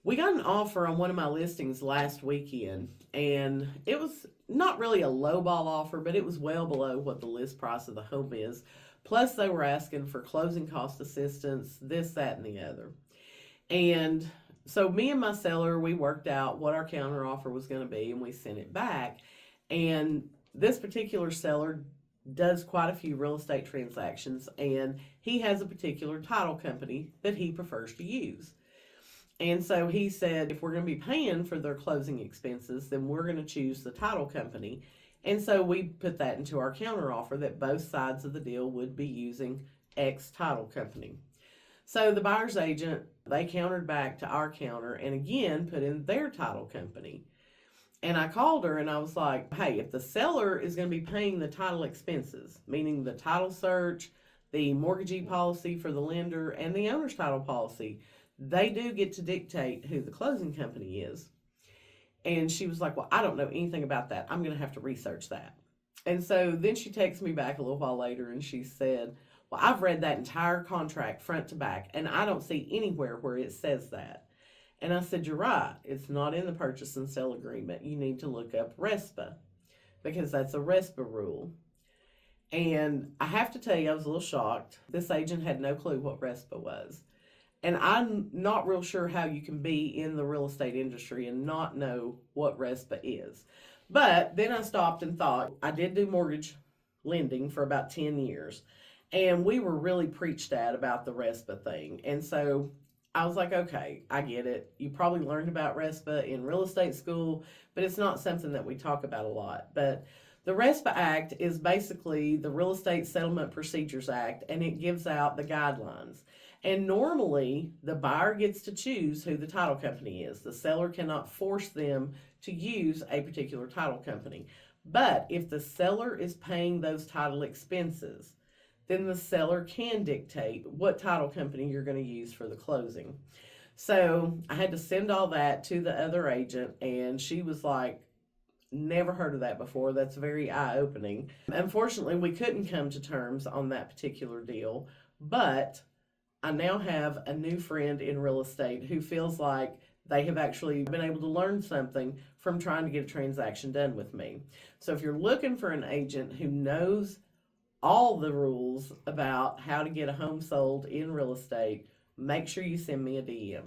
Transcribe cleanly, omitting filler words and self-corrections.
We got an offer on one of my listings last weekend, and it was not really a lowball offer, but it was well below what the list price of the home is. Plus, they were asking for closing cost assistance, this, that, and the other. And so, me and my seller, we worked out what our counter offer was going to be, and we sent it back. And this particular seller does quite a few real estate transactions, and he has a particular title company that he prefers to use. And so he said, if we're going to be paying for their closing expenses, then we're going to choose the title company. And so we put that into our counter offer that both sides of the deal would be using X title company. So the buyer's agent, they countered back to our counter and again put in their title company. And I called her and I was like, hey, if the seller is going to be paying the title expenses, meaning the title search, the mortgagee policy for the lender, and the owner's title policy, they do get to dictate who the closing company is. And she was like, well, I don't know anything about that. I'm going to have to research that. And so then she texted me back a little while later and she said, well, I've read that entire contract front to back and I don't see anywhere where it says that. And I said, you're right. It's not in the purchase and sale agreement. You need to look up RESPA because that's a RESPA rule. And I have to tell you, I was a little shocked. This agent had no clue what RESPA was. And I'm not real sure how you can be in the real estate industry and not know what RESPA is. But then I stopped and thought, I did do mortgage lending for about 10 years. And we were really preached at about the RESPA thing. And so I was like, okay, I get it. You probably learned about RESPA in real estate school, but it's not something that we talk about a lot. But the RESPA Act is basically the Real Estate Settlement Procedures Act, and it gives out the guidelines. And normally, the buyer gets to choose who the title company is. The seller cannot force them to use a particular title company. But if the seller is paying those title expenses, then the seller can dictate what title company you're going to use for the closing. So I had to send all that to the other agent, and she was like, never heard of that before. That's very eye-opening. Unfortunately, we couldn't come to terms on that particular deal, but I now have a new friend in real estate who feels like they have actually been able to learn something from trying to get a transaction done with me. So if you're looking for an agent who knows all the rules about how to get a home sold in real estate, make sure you send me a DM.